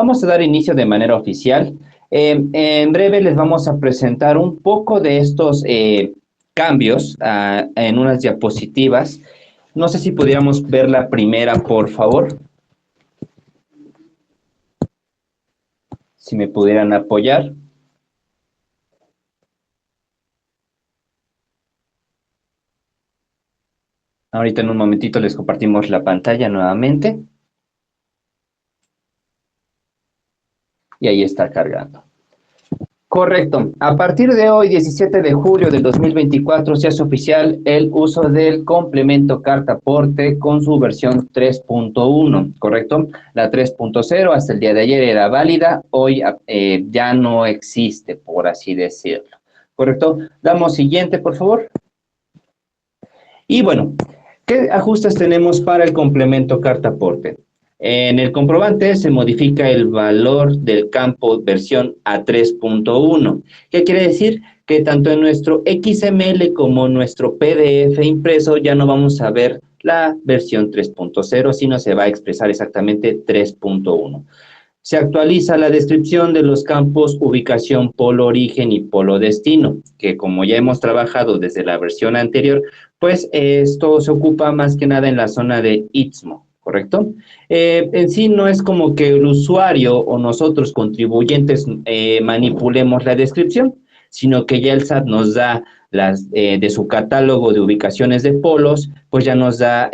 Vamos a dar inicio de manera oficial. En breve les vamos a presentar un poco de estos cambios en unas diapositivas. No sé si pudiéramos ver la primera, por favor. Si me pudieran apoyar. Ahorita en un momentito les compartimos la pantalla nuevamente. Y ahí está cargando. Correcto. A partir de hoy, 17 de julio del 2024, se hace oficial el uso del complemento carta aporte con su versión 3.1, ¿correcto? La 3.0 hasta el día de ayer era válida, hoy ya no existe, por así decirlo, ¿correcto? Damos siguiente, por favor. Y bueno, ¿qué ajustes tenemos para el complemento carta aporte? En el comprobante se modifica el valor del campo versión a 3.1. ¿Qué quiere decir? Que tanto en nuestro XML como en nuestro PDF impreso ya no vamos a ver la versión 3.0, sino se va a expresar exactamente 3.1. Se actualiza la descripción de los campos ubicación, polo origen y polo destino, que como ya hemos trabajado desde la versión anterior, pues esto se ocupa más que nada en la zona de Istmo, ¿correcto? En sí no es como que el usuario o nosotros contribuyentes manipulemos la descripción, sino que ya el SAT nos da de su catálogo de ubicaciones de polos, pues ya nos da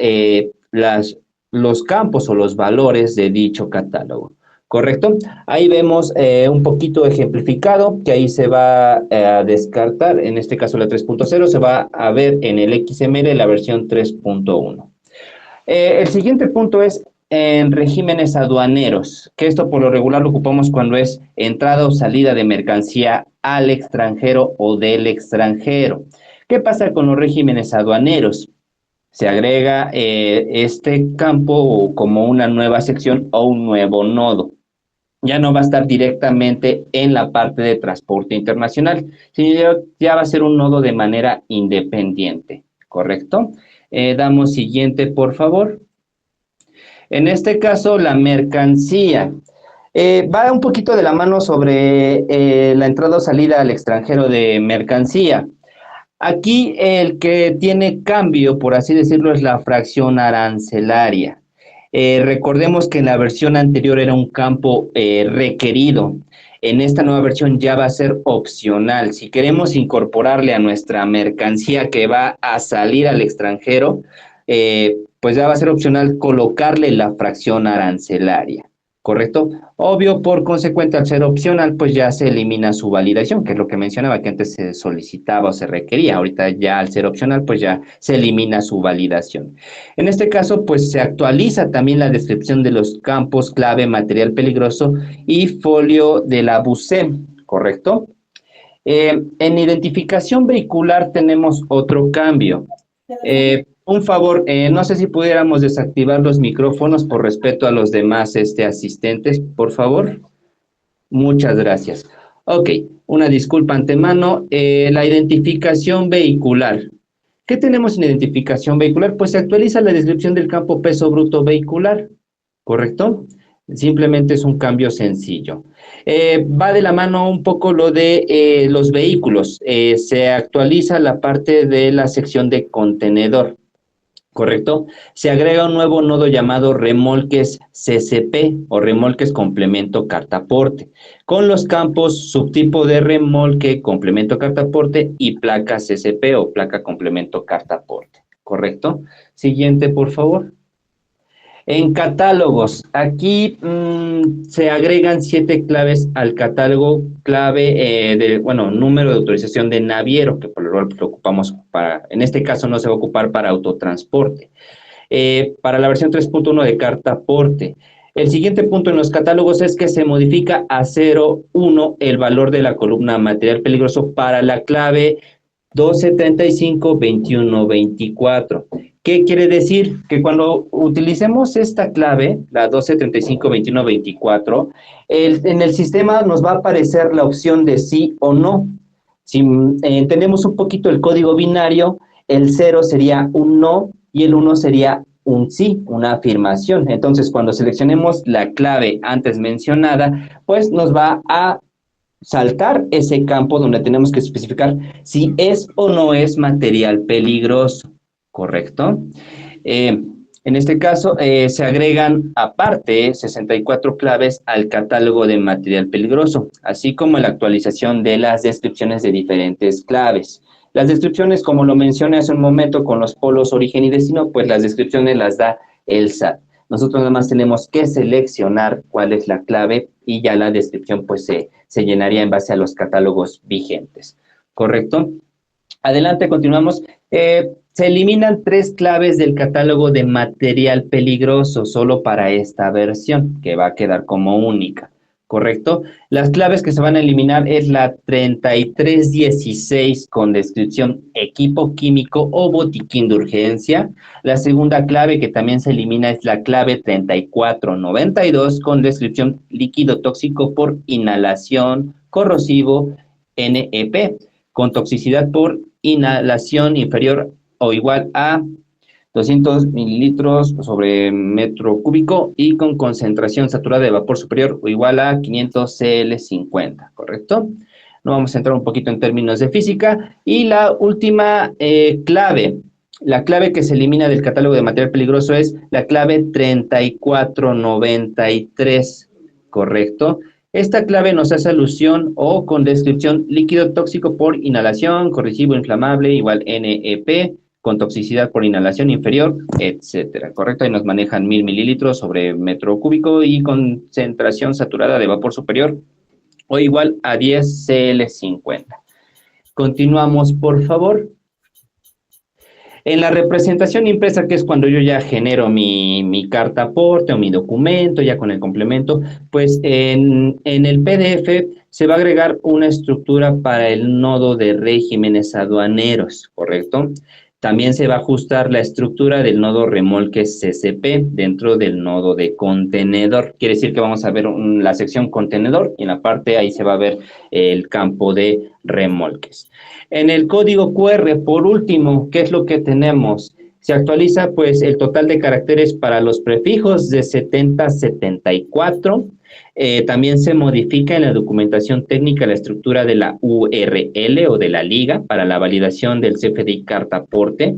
los campos o los valores de dicho catálogo. ¿Correcto? Ahí vemos un poquito ejemplificado, que ahí se va a descartar, en este caso la 3.0, se va a ver en el XML la versión 3.1. El siguiente punto es en regímenes aduaneros, que esto por lo regular lo ocupamos cuando es entrada o salida de mercancía al extranjero o del extranjero. ¿Qué pasa con los regímenes aduaneros? Se agrega este campo como una nueva sección o un nuevo nodo. Ya no va a estar directamente en la parte de transporte internacional, sino ya va a ser un nodo de manera independiente, ¿correcto? Damos siguiente, por favor. En este caso, la mercancía. Va un poquito de la mano sobre la entrada o salida al extranjero de mercancía. Aquí el que tiene cambio, por así decirlo, es la fracción arancelaria. Recordemos que en la versión anterior era un campo requerido. En esta nueva versión ya va a ser opcional. Si queremos incorporarle a nuestra mercancía que va a salir al extranjero, pues ya va a ser opcional colocarle la fracción arancelaria. ¿Correcto? Obvio, por consecuente, al ser opcional, pues ya se elimina su validación, que es lo que mencionaba, que antes se solicitaba o se requería. Ahorita ya al ser opcional, pues ya se elimina su validación. En este caso, pues se actualiza también la descripción de los campos clave, material peligroso y folio de la BUSEM, ¿correcto? En identificación vehicular tenemos otro cambio. Un favor, no sé si pudiéramos desactivar los micrófonos por respeto a los demás asistentes, por favor. Muchas gracias. Ok, una disculpa antemano. La identificación vehicular. ¿Qué tenemos en identificación vehicular? Pues se actualiza la descripción del campo peso bruto vehicular, ¿correcto? Simplemente es un cambio sencillo. Va de la mano un poco lo de los vehículos. Se actualiza la parte de la sección de contenedor. ¿Correcto? Se agrega un nuevo nodo llamado remolques CCP o remolques complemento cartaporte, con los campos subtipo de remolque complemento cartaporte y placa CCP o placa complemento cartaporte. ¿Correcto? Siguiente, por favor. En catálogos, aquí se agregan 7 claves al catálogo clave número de autorización de naviero, que por lo general lo ocupamos para, en este caso no se va a ocupar para autotransporte. Para la versión 3.1 de cartaporte. El siguiente punto en los catálogos es que se modifica a 0.1 el valor de la columna material peligroso para la clave 1235-2124. ¿Qué quiere decir? Que cuando utilicemos esta clave, la 1235-2124, en el sistema nos va a aparecer la opción de sí o no. Si entendemos un poquito el código binario, el 0 sería un no y el 1 sería un sí, una afirmación. Entonces, cuando seleccionemos la clave antes mencionada, pues nos va a saltar ese campo donde tenemos que especificar si es o no es material peligroso, ¿correcto? En este caso, se agregan aparte 64 claves al catálogo de material peligroso, así como la actualización de las descripciones de diferentes claves. Las descripciones, como lo mencioné hace un momento con los polos origen y destino, pues las descripciones las da el SAT. Nosotros nada más tenemos que seleccionar cuál es la clave y ya la descripción pues se llenaría en base a los catálogos vigentes, ¿correcto? Adelante, continuamos. Se eliminan 3 claves del catálogo de material peligroso solo para esta versión, que va a quedar como única, ¿correcto? Las claves que se van a eliminar es la 3316 con descripción equipo químico o botiquín de urgencia. La segunda clave que también se elimina es la clave 3492 con descripción líquido tóxico por inhalación corrosivo NEP, con toxicidad por inhalación inferior o igual a 200 mililitros sobre metro cúbico y con concentración saturada de vapor superior o igual a 500 CL50, ¿correcto? No vamos a entrar un poquito en términos de física. Y la última clave, la clave que se elimina del catálogo de material peligroso es la clave 3493, ¿correcto? Esta clave nos hace alusión o con descripción líquido tóxico por inhalación, corrosivo inflamable, igual NEP, con toxicidad por inhalación inferior, etcétera, ¿correcto? Ahí nos manejan 1000 mililitros sobre metro cúbico y concentración saturada de vapor superior o igual a 10 CL50. Continuamos, por favor. En la representación impresa, que es cuando yo ya genero mi carta aporte o mi documento, ya con el complemento, pues en el PDF se va a agregar una estructura para el nodo de regímenes aduaneros, ¿correcto? También se va a ajustar la estructura del nodo remolques CCP dentro del nodo de contenedor. Quiere decir que vamos a ver la sección contenedor y en la parte ahí se va a ver el campo de remolques. En el código QR, por último, ¿qué es lo que tenemos? Se actualiza pues el total de caracteres para los prefijos de 70 a 74. También se modifica en la documentación técnica la estructura de la URL o de la liga para la validación del CFDI carta aporte.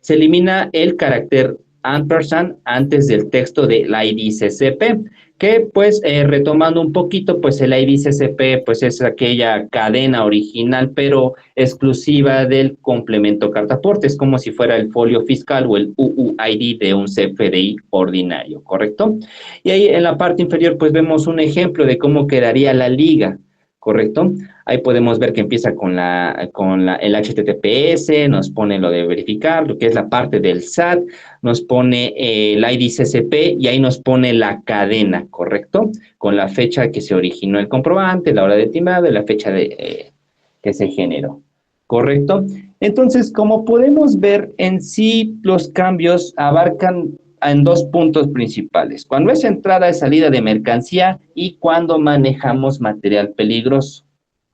Se elimina el carácter ampersand antes del texto del IDCCP, que pues retomando un poquito, pues el IDCCP pues es aquella cadena original pero exclusiva del complemento carta aporte, es como si fuera el folio fiscal o el UUID de un CFDI ordinario, ¿correcto? Y ahí en la parte inferior pues vemos un ejemplo de cómo quedaría la liga, ¿correcto? Ahí podemos ver que empieza con el HTTPS, nos pone lo de verificar, lo que es la parte del SAT, nos pone el IDCCP y ahí nos pone la cadena, ¿correcto? Con la fecha que se originó el comprobante, la hora de timbrado y la fecha que se generó, ¿correcto? Entonces, como podemos ver, en sí los cambios abarcan en 2 puntos principales. Cuando es entrada y salida de mercancía y cuando manejamos material peligroso,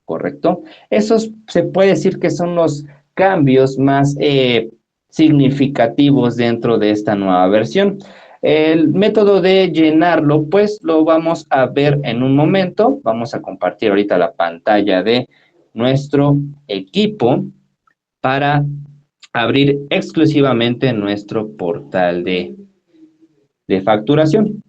¿correcto? Esos se puede decir que son los cambios más significativos dentro de esta nueva versión. El método de llenarlo, pues lo vamos a ver en un momento. Vamos a compartir ahorita la pantalla de nuestro equipo para abrir exclusivamente nuestro portal de facturación.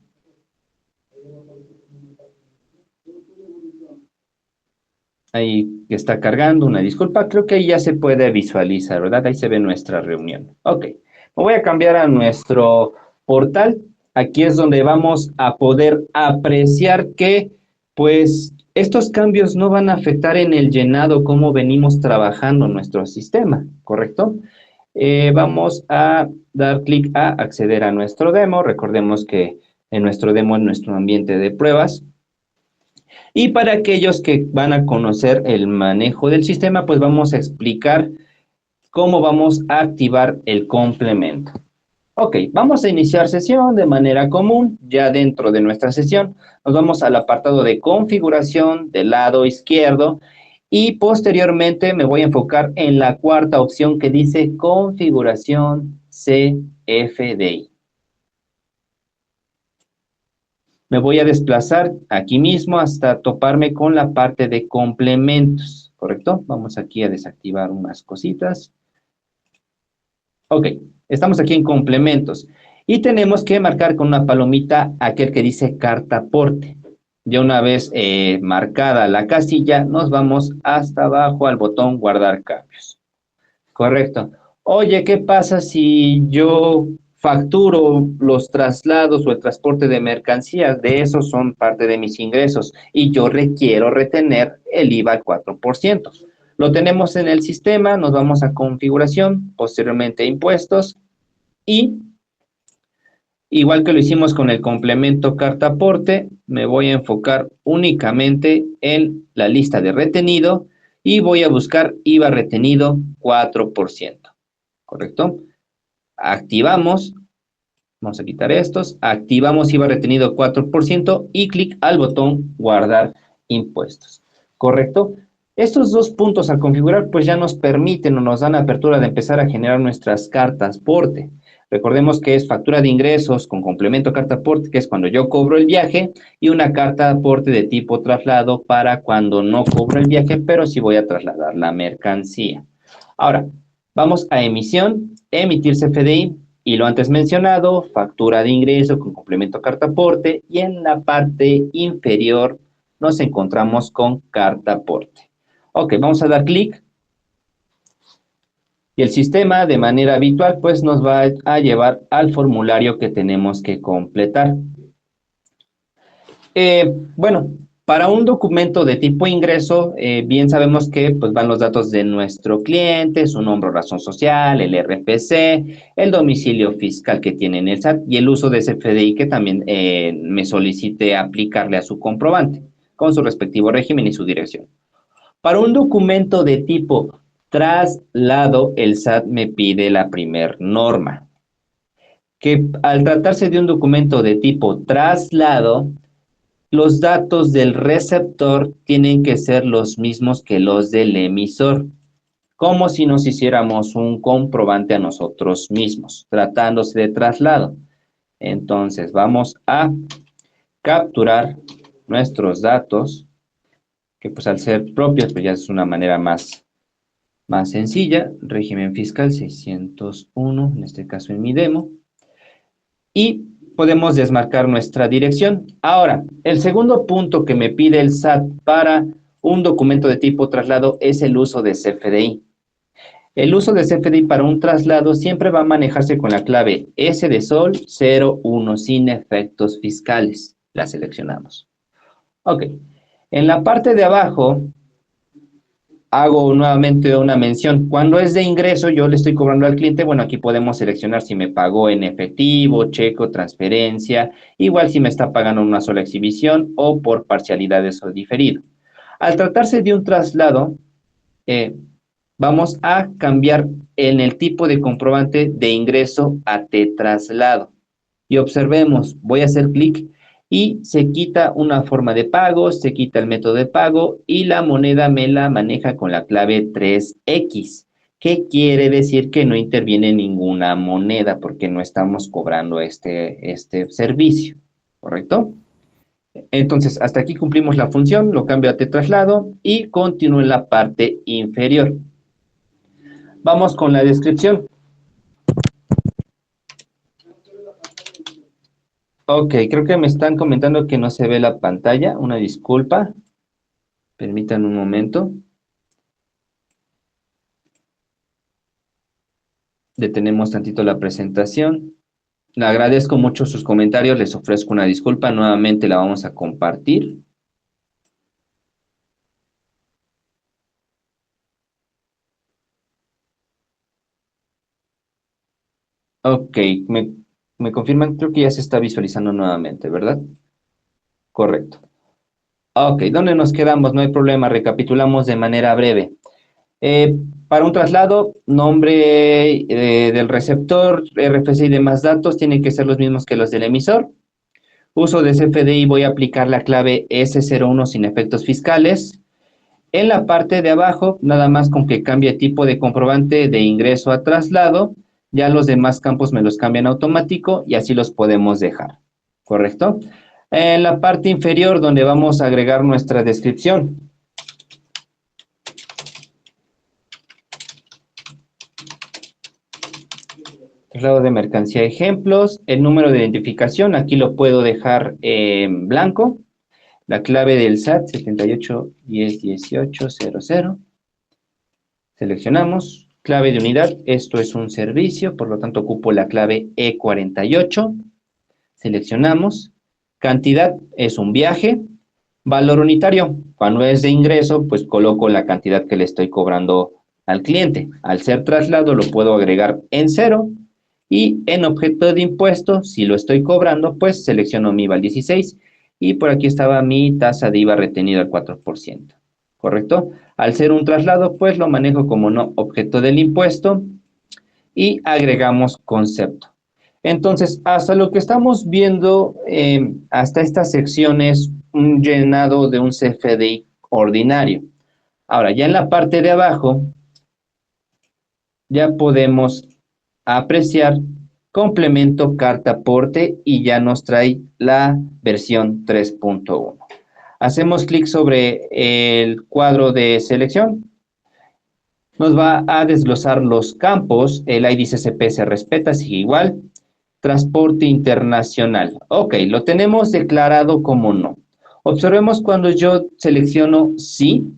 Ahí está cargando, una disculpa, creo que ahí ya se puede visualizar, ¿verdad? Ahí se ve nuestra reunión. Ok, me voy a cambiar a nuestro portal. Aquí es donde vamos a poder apreciar que, pues, estos cambios no van a afectar en el llenado como venimos trabajando nuestro sistema, ¿correcto? Vamos a dar clic a acceder a nuestro demo. Recordemos que en nuestro demo es nuestro ambiente de pruebas. Y para aquellos que van a conocer el manejo del sistema, pues vamos a explicar cómo vamos a activar el complemento. Ok, vamos a iniciar sesión de manera común. Ya dentro de nuestra sesión nos vamos al apartado de configuración del lado izquierdo y posteriormente me voy a enfocar en la cuarta opción que dice configuración CFDI. Me voy a desplazar aquí mismo hasta toparme con la parte de complementos, ¿correcto? Vamos aquí a desactivar unas cositas. Ok, estamos aquí en complementos. Y tenemos que marcar con una palomita aquel que dice carta aporte. Ya una vez marcada la casilla, nos vamos hasta abajo al botón guardar cambios. Correcto. Oye, ¿qué pasa si yo facturo los traslados o el transporte de mercancías? De esos son parte de mis ingresos y yo requiero retener el IVA al 4%. Lo tenemos en el sistema, nos vamos a configuración, posteriormente a impuestos y igual que lo hicimos con el complemento carta aporte, me voy a enfocar únicamente en la lista de retenido y voy a buscar IVA retenido 4%. ¿Correcto? Activamos, vamos a quitar estos, activamos IVA retenido 4% y clic al botón guardar impuestos. ¿Correcto? Estos dos puntos al configurar pues ya nos permiten o nos dan apertura de empezar a generar nuestras cartas porte. Recordemos que es factura de ingresos con complemento carta aporte, que es cuando yo cobro el viaje, y una carta aporte de tipo traslado para cuando no cobro el viaje, pero sí voy a trasladar la mercancía. Ahora, vamos a emisión, emitir CFDI, y lo antes mencionado, factura de ingreso con complemento carta aporte, y en la parte inferior nos encontramos con carta aporte. Ok, vamos a dar clic. Y el sistema, de manera habitual, pues nos va a llevar al formulario que tenemos que completar. Bueno, para un documento de tipo ingreso, bien sabemos que pues, van los datos de nuestro cliente, su nombre o razón social, el RFC, el domicilio fiscal que tiene en el SAT y el uso de ese FDI que también me solicite aplicarle a su comprobante, con su respectivo régimen y su dirección. Para un documento de tipo traslado, el SAT me pide la primer norma, que al tratarse de un documento de tipo traslado, los datos del receptor tienen que ser los mismos que los del emisor, como si nos hiciéramos un comprobante a nosotros mismos, tratándose de traslado. Entonces, vamos a capturar nuestros datos, que pues al ser propios, pues ya es una manera más sencilla. Régimen fiscal 601, en este caso en mi demo. Y podemos desmarcar nuestra dirección. Ahora, el segundo punto que me pide el SAT para un documento de tipo traslado es el uso de CFDI. El uso de CFDI para un traslado siempre va a manejarse con la clave S de sol 01 sin efectos fiscales. La seleccionamos. Ok. En la parte de abajo hago nuevamente una mención. Cuando es de ingreso, yo le estoy cobrando al cliente. Bueno, aquí podemos seleccionar si me pagó en efectivo, cheque o transferencia. Igual si me está pagando en una sola exhibición o por parcialidades o diferido. Al tratarse de un traslado, vamos a cambiar en el tipo de comprobante de ingreso a T-traslado. Y observemos, voy a hacer clic y se quita una forma de pago, se quita el método de pago y la moneda me la maneja con la clave 3X, que quiere decir que no interviene ninguna moneda porque no estamos cobrando este servicio, ¿correcto? Entonces, hasta aquí cumplimos la función, lo cambio a T-traslado y continúo en la parte inferior. Vamos con la descripción. Ok, creo que me están comentando que no se ve la pantalla. Una disculpa. Permítanme un momento. Detenemos tantito la presentación. Le agradezco mucho sus comentarios. Les ofrezco una disculpa. Nuevamente la vamos a compartir. Ok, me confirman, creo que ya se está visualizando nuevamente, ¿verdad? Correcto. Ok, ¿dónde nos quedamos? No hay problema, recapitulamos de manera breve. Para un traslado, nombre del receptor, RFC y demás datos tienen que ser los mismos que los del emisor. Uso de CFDI, voy a aplicar la clave S01 sin efectos fiscales. En la parte de abajo, nada más con que cambie tipo de comprobante de ingreso a traslado, ya los demás campos me los cambian automático y así los podemos dejar, ¿correcto? En la parte inferior donde vamos a agregar nuestra descripción. Traslado de mercancía ejemplos, el número de identificación, aquí lo puedo dejar en blanco. La clave del SAT 78101800. Seleccionamos. Clave de unidad, esto es un servicio, por lo tanto ocupo la clave E48. Seleccionamos. Cantidad es un viaje. Valor unitario, cuando es de ingreso, pues coloco la cantidad que le estoy cobrando al cliente. Al ser traslado lo puedo agregar en 0 y en objeto de impuesto, si lo estoy cobrando, pues selecciono mi IVA al 16 y por aquí estaba mi tasa de IVA retenida al 4%, ¿correcto? Al ser un traslado, pues lo manejo como no objeto del impuesto y agregamos concepto. Entonces, hasta lo que estamos viendo, hasta esta sección es un llenado de un CFDI ordinario. Ahora, ya en la parte de abajo, ya podemos apreciar complemento carta aporte y ya nos trae la versión 3.1. Hacemos clic sobre el cuadro de selección. Nos va a desglosar los campos. El ID CCP se respeta, sigue igual. Transporte internacional. Ok, lo tenemos declarado como no. Observemos cuando yo selecciono sí.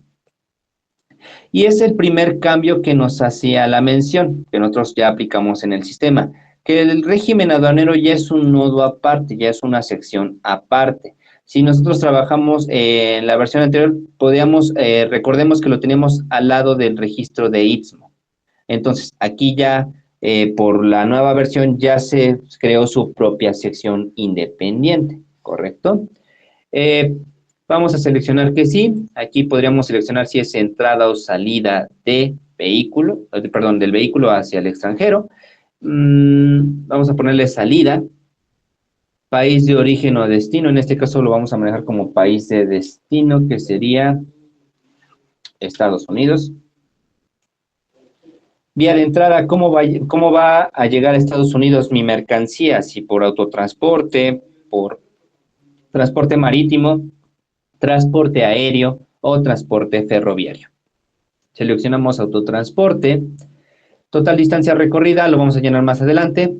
Y es el primer cambio que nos hacía la mención, que nosotros ya aplicamos en el sistema, que el régimen aduanero ya es un nodo aparte, ya es una sección aparte. Si nosotros trabajamos en la versión anterior, podíamos, recordemos que lo teníamos al lado del registro de Istmo. Entonces, aquí ya, por la nueva versión, ya se creó su propia sección independiente, ¿correcto? Vamos a seleccionar que sí. Aquí podríamos seleccionar si es entrada o salida de vehículo, perdón, del vehículo hacia el extranjero. Vamos a ponerle salida. País de origen o destino. En este caso lo vamos a manejar como país de destino, que sería Estados Unidos. Vía de entrada, ¿cómo va a llegar a Estados Unidos mi mercancía? Si por autotransporte, por transporte marítimo, transporte aéreo o transporte ferroviario. Seleccionamos autotransporte, total distancia recorrida, lo vamos a llenar más adelante.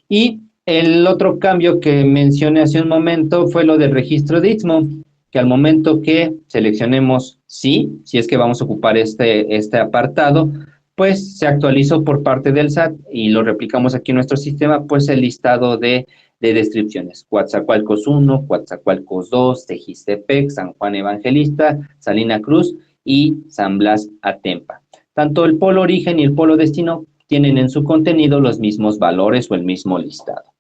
Y el otro cambio que mencioné hace un momento fue lo del registro de Istmo, que al momento que seleccionemos sí, si es que vamos a ocupar este apartado, pues se actualizó por parte del SAT y lo replicamos aquí en nuestro sistema, pues el listado de descripciones. Coatzacoalcos 1, Coatzacoalcos 2, Tejistepec, San Juan Evangelista, Salina Cruz y San Blas Atempa. Tanto el polo origen y el polo destino tienen en su contenido los mismos valores o el mismo listado.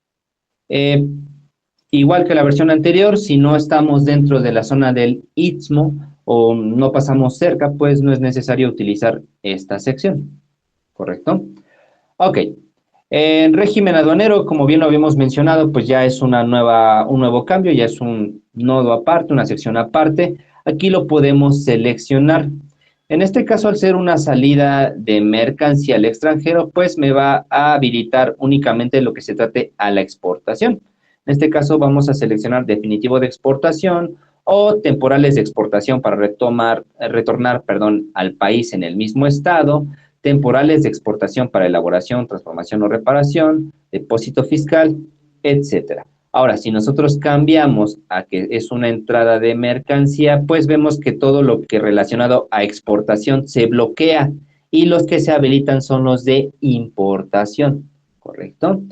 Igual que la versión anterior, si no estamos dentro de la zona del Istmo o no pasamos cerca, pues no es necesario utilizar esta sección, ¿correcto? Ok. En régimen aduanero, como bien lo habíamos mencionado, pues ya es un nuevo cambio, ya es un nodo aparte, una sección aparte. Aquí lo podemos seleccionar. En este caso, al ser una salida de mercancía al extranjero, pues me va a habilitar únicamente lo que se trate a la exportación. En este caso vamos a seleccionar definitivo de exportación o temporales de exportación para retornar al país en el mismo estado, temporales de exportación para elaboración, transformación o reparación, depósito fiscal, etcétera. Ahora, si nosotros cambiamos a que es una entrada de mercancía, pues vemos que todo lo que relacionado a exportación se bloquea y los que se habilitan son los de importación, ¿correcto?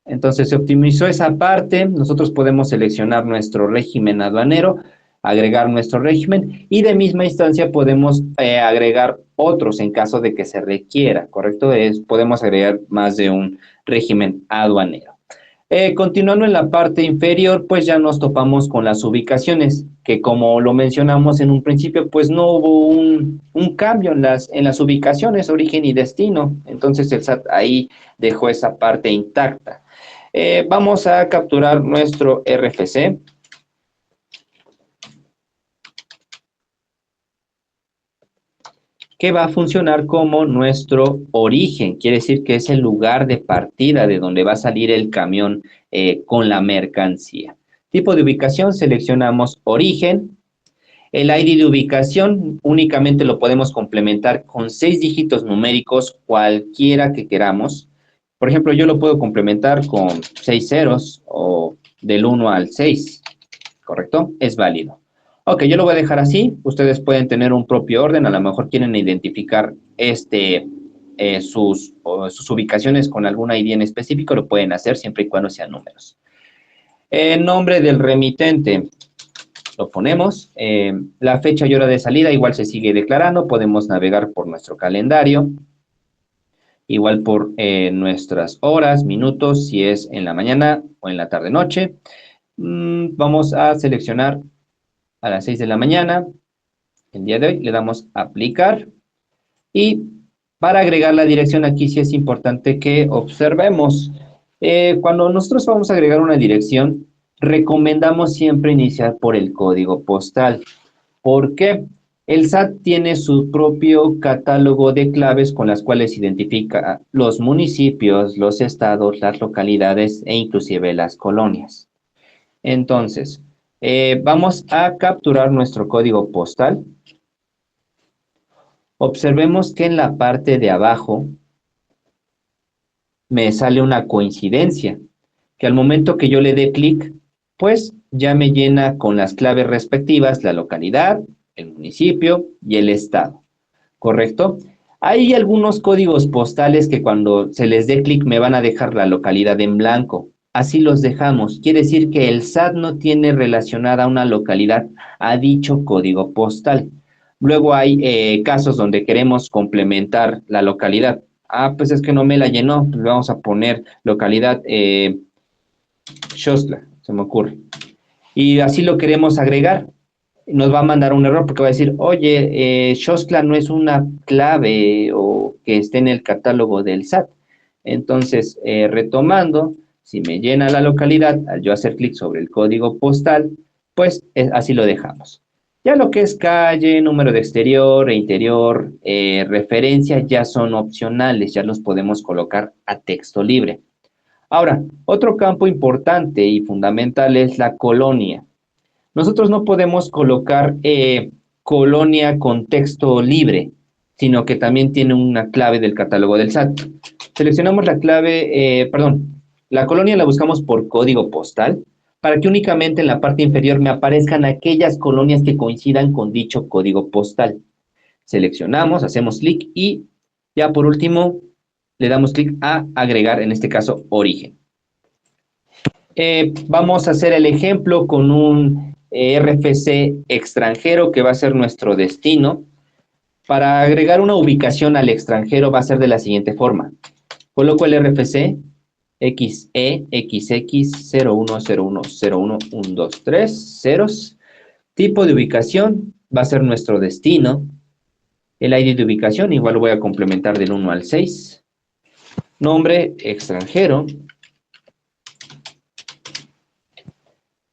Entonces se optimizó esa parte, nosotros podemos seleccionar nuestro régimen aduanero, agregar nuestro régimen y de misma instancia podemos agregar otros en caso de que se requiera, ¿correcto? Podemos agregar más de un régimen aduanero. Continuando en la parte inferior, pues ya nos topamos con las ubicaciones, que como lo mencionamos en un principio, pues no hubo un cambio en las ubicaciones, origen y destino. Entonces el SAT ahí dejó esa parte intacta. Vamos a capturar nuestro RFC. Que va a funcionar como nuestro origen, quiere decir que es el lugar de partida de donde va a salir el camión con la mercancía. Tipo de ubicación, seleccionamos origen. El ID de ubicación únicamente lo podemos complementar con 6 dígitos numéricos, cualquiera que queramos. Por ejemplo, yo lo puedo complementar con 6 ceros o del 1 al 6, ¿correcto? Es válido. Ok, yo lo voy a dejar así. Ustedes pueden tener un propio orden. A lo mejor quieren identificar sus ubicaciones con algún ID en específico, lo pueden hacer siempre y cuando sean números. El nombre del remitente lo ponemos. La fecha y hora de salida igual se sigue declarando. Podemos navegar por nuestro calendario. Igual por nuestras horas, minutos, si es en la mañana o en la tarde-noche. Vamos a seleccionar a las 6 de la mañana. El día de hoy le damos aplicar. Y para agregar la dirección aquí sí es importante que observemos. Cuando nosotros vamos a agregar una dirección, recomendamos siempre iniciar por el código postal. ¿Por qué? El SAT tiene su propio catálogo de claves con las cuales identifica los municipios, los estados, las localidades e inclusive las colonias. Entonces, vamos a capturar nuestro código postal. Observemos que en la parte de abajo me sale una coincidencia, que al momento que yo le dé clic, pues ya me llena con las claves respectivas la localidad, el municipio y el estado, ¿correcto? Hay algunos códigos postales que cuando se les dé clic me van a dejar la localidad en blanco. Así los dejamos. Quiere decir que el SAT no tiene relacionada una localidad a dicho código postal. Luego hay casos donde queremos complementar la localidad. Ah, pues es que no me la llenó. Pues vamos a poner localidad Xostla, se me ocurre. Y así lo queremos agregar. Nos va a mandar un error porque va a decir, oye, Xostla no es una clave o que esté en el catálogo del SAT. Entonces, retomando, si me llena la localidad, al yo hacer clic sobre el código postal, pues así lo dejamos. Ya lo que es calle, número de exterior e interior, referencia, ya son opcionales, ya los podemos colocar a texto libre. Ahora, otro campo importante y fundamental es la colonia. Nosotros no podemos colocar colonia con texto libre, sino que también tiene una clave del catálogo del SAT. Seleccionamos la clave, la colonia la buscamos por código postal, para que únicamente en la parte inferior me aparezcan aquellas colonias que coincidan con dicho código postal. Seleccionamos, hacemos clic y ya por último le damos clic a agregar, en este caso, origen. Vamos a hacer el ejemplo con un RFC extranjero que va a ser nuestro destino. Para agregar una ubicación al extranjero va a ser de la siguiente forma. Coloco el RFC XE XX01010112 ceros. Tipo de ubicación va a ser nuestro destino. El ID de ubicación igual lo voy a complementar del 1 al 6. Nombre extranjero.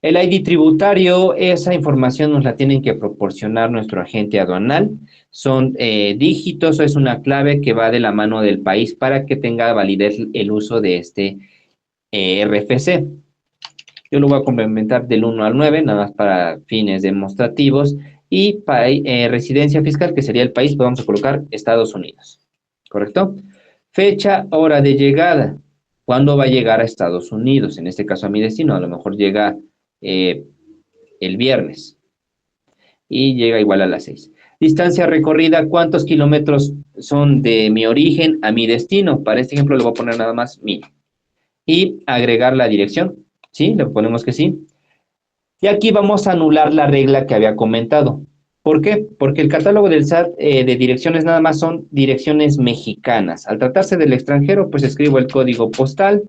El ID tributario, esa información nos la tienen que proporcionar nuestro agente aduanal. Son dígitos, es una clave que va de la mano del país para que tenga validez el uso de este RFC. Yo lo voy a complementar del 1 al 9, nada más para fines demostrativos. Y residencia fiscal, que sería el país, pues vamos a colocar Estados Unidos. ¿Correcto? Fecha, hora de llegada. ¿Cuándo va a llegar a Estados Unidos? En este caso a mi destino, a lo mejor llega el viernes y llega igual a las 6. Distancia recorrida, ¿cuántos kilómetros son de mi origen a mi destino? Para este ejemplo le voy a poner nada más 1000. Y agregar la dirección, ¿sí? Le ponemos que sí. Y aquí vamos a anular la regla que había comentado. ¿Por qué? Porque el catálogo del SAT de direcciones nada más son direcciones mexicanas. Al tratarse del extranjero, pues escribo el código postal,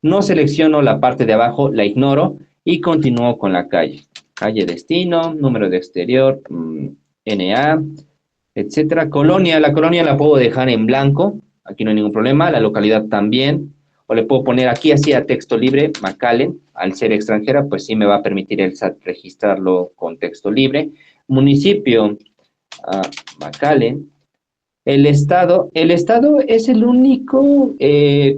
no selecciono la parte de abajo, la ignoro, y continúo con la calle. Calle destino, número de exterior, NA, etcétera. Colonia, la colonia la puedo dejar en blanco, aquí no hay ningún problema. La localidad también, o le puedo poner aquí así a texto libre, McAllen, al ser extranjera, pues sí me va a permitir el SAT registrarlo con texto libre. Municipio, McAllen. El estado es el único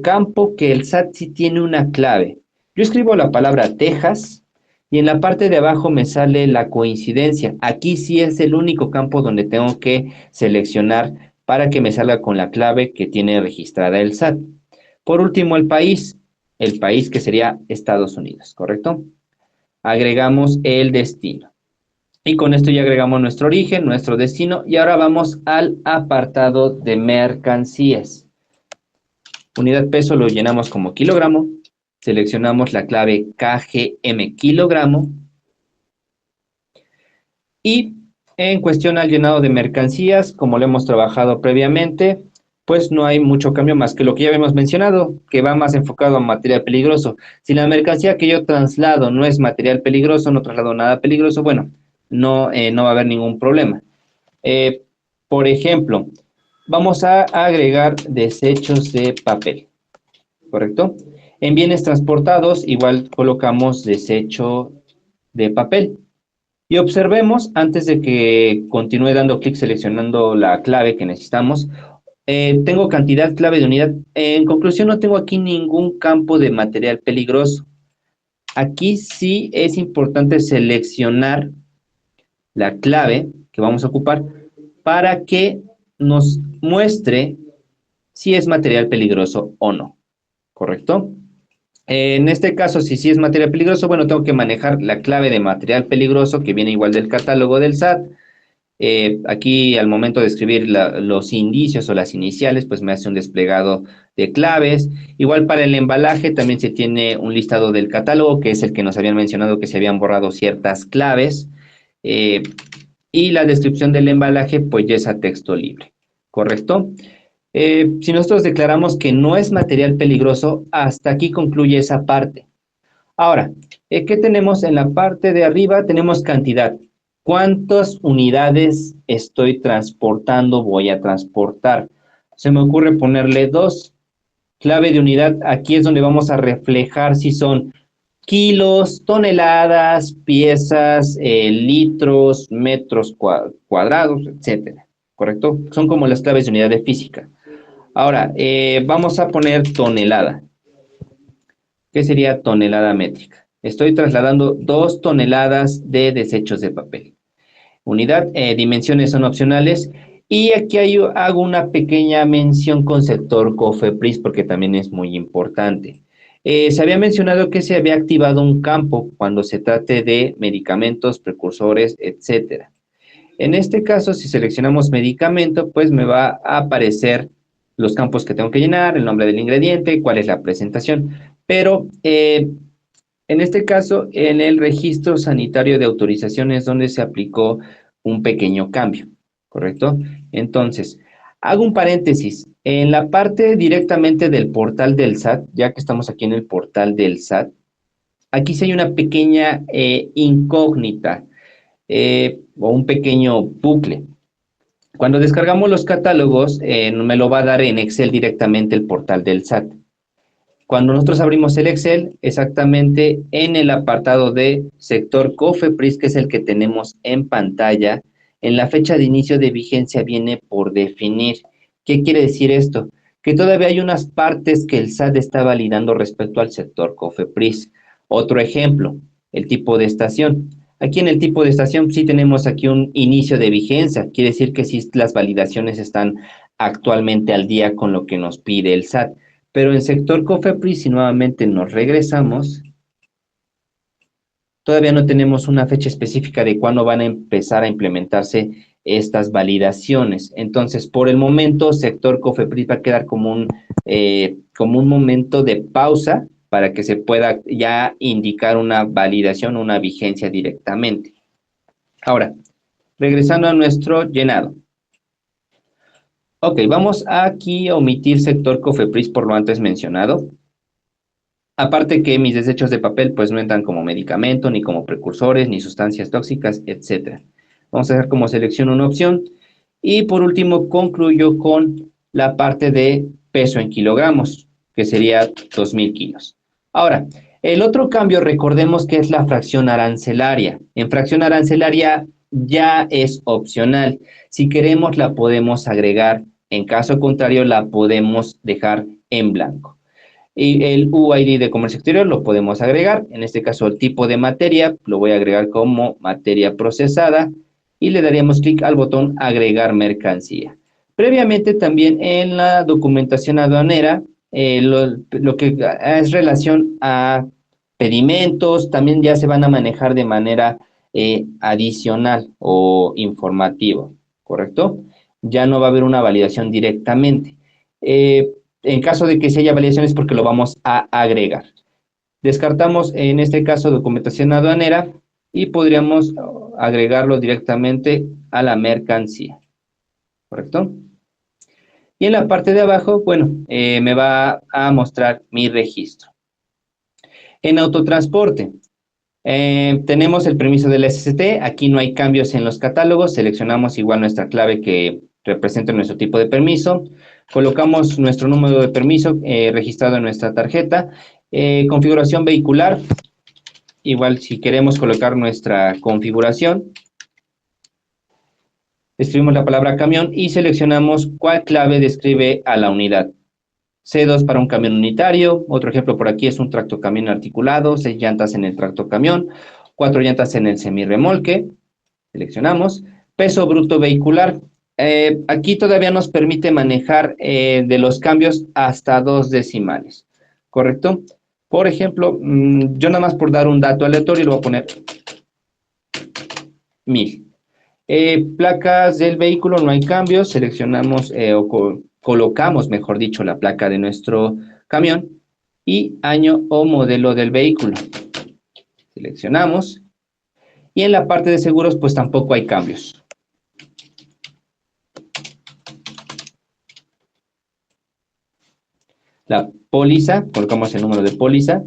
campo que el SAT sí tiene una clave. Yo escribo la palabra Texas Y en la parte de abajo me sale la coincidencia. Aquí sí es el único campo donde tengo que seleccionar para que me salga con la clave que tiene registrada el SAT. Por último, el país que sería Estados Unidos, ¿correcto? Agregamos el destino. Y con esto ya agregamos nuestro origen, nuestro destino, y ahora vamos al apartado de mercancías. Unidad peso lo llenamos como kilogramo, seleccionamos la clave KGM kilogramo, y en cuestión al llenado de mercancías, como lo hemos trabajado previamente, pues no hay mucho cambio más que lo que ya habíamos mencionado, que va más enfocado a material peligroso. Si la mercancía que yo traslado no es material peligroso, no traslado nada peligroso, bueno, no va a haber ningún problema. Por ejemplo, vamos a agregar desechos de papel, ¿correcto? En bienes transportados, igual colocamos desecho de papel. Y observemos, antes de que continúe dando clic seleccionando la clave que necesitamos, tengo cantidad clave de unidad. En conclusión, no tengo aquí ningún campo de material peligroso. Aquí sí es importante seleccionar la clave que vamos a ocupar para que nos muestre si es material peligroso o no, ¿correcto? En este caso, si sí es material peligroso, bueno, tengo que manejar la clave de material peligroso que viene igual del catálogo del SAT. Aquí al momento de escribir los indicios o las iniciales, pues me hace un desplegado de claves. Igual para el embalaje también se tiene un listado del catálogo, que es el que nos habían mencionado que se habían borrado ciertas claves. Eh, y la descripción del embalaje, pues ya es a texto libre, ¿correcto? Si nosotros declaramos que no es material peligroso, hasta aquí concluye esa parte. Ahora, ¿qué tenemos en la parte de arriba? Tenemos cantidad. ¿Cuántas unidades estoy transportando, voy a transportar? Se me ocurre ponerle 2. Clave de unidad, aquí es donde vamos a reflejar si son kilos, toneladas, piezas, litros, metros cuadrados, etcétera. ¿Correcto? Son como las claves de unidad de física. Ahora, vamos a poner tonelada. ¿Qué sería tonelada métrica? Estoy trasladando 2 toneladas de desechos de papel. Unidad, dimensiones son opcionales. Y aquí hago una pequeña mención con sector COFEPRIS porque también es muy importante. Se había mencionado que se había activado un campo cuando se trate de medicamentos, precursores, etcétera. En este caso, si seleccionamos medicamento, pues me va a aparecer los campos que tengo que llenar, el nombre del ingrediente, cuál es la presentación. Pero en este caso, en el registro sanitario de autorización es donde se aplicó un pequeño cambio, ¿correcto? Entonces, hago un paréntesis. En la parte directamente del portal del SAT, ya que estamos aquí en el portal del SAT, aquí sí hay una pequeña incógnita o un pequeño bucle. Cuando descargamos los catálogos, me lo va a dar en Excel directamente el portal del SAT. Cuando nosotros abrimos el Excel, exactamente en el apartado de sector COFEPRIS, que es el que tenemos en pantalla, en la fecha de inicio de vigencia viene por definir. ¿Qué quiere decir esto? Que todavía hay unas partes que el SAT está validando respecto al sector COFEPRIS. Otro ejemplo, el tipo de estación. Aquí en el tipo de estación sí tenemos aquí un inicio de vigencia, quiere decir que sí las validaciones están actualmente al día con lo que nos pide el SAT. Pero en sector COFEPRIS, si nuevamente nos regresamos, todavía no tenemos una fecha específica de cuándo van a empezar a implementarse estas validaciones. Entonces, por el momento, sector COFEPRIS va a quedar como un momento de pausa para que se pueda ya indicar una validación, una vigencia directamente. Ahora, regresando a nuestro llenado. Ok, vamos aquí a omitir sector COFEPRIS por lo antes mencionado. Aparte que mis desechos de papel pues no entran como medicamento, ni como precursores, ni sustancias tóxicas, etc. Vamos a hacer como selección una opción. Y por último concluyo con la parte de peso en kilogramos, que sería 2000 kilos. Ahora, el otro cambio recordemos que es la fracción arancelaria. En fracción arancelaria ya es opcional. Si queremos la podemos agregar, en caso contrario la podemos dejar en blanco. Y el UID de comercio exterior lo podemos agregar. En este caso, el tipo de materia lo voy a agregar como materia procesada y le daríamos clic al botón agregar mercancía. Previamente también en la documentación aduanera, lo que es relación a pedimentos, también ya se van a manejar de manera adicional o informativa, ¿correcto? Ya no va a haber una validación directamente. En caso de que se haya validaciones, porque lo vamos a agregar. Descartamos en este caso documentación aduanera y podríamos agregarlo directamente a la mercancía, ¿correcto? Y en la parte de abajo, bueno, me va a mostrar mi registro. En autotransporte, tenemos el permiso del SST, aquí no hay cambios en los catálogos, seleccionamos igual nuestra clave que representa nuestro tipo de permiso, colocamos nuestro número de permiso registrado en nuestra tarjeta, configuración vehicular, igual si queremos colocar nuestra configuración, escribimos la palabra camión y seleccionamos cuál clave describe a la unidad. C2 para un camión unitario, otro ejemplo por aquí es un tractocamión articulado, 6 llantas en el tractocamión, 4 llantas en el semirremolque, seleccionamos, peso bruto vehicular, aquí todavía nos permite manejar de los cambios hasta 2 decimales, ¿correcto? Por ejemplo, yo nada más por dar un dato aleatorio le voy a poner 1000. Placas del vehículo, no hay cambios, seleccionamos colocamos, mejor dicho, la placa de nuestro camión y año o modelo del vehículo. Seleccionamos y en la parte de seguros pues tampoco hay cambios. La póliza, colocamos el número de póliza.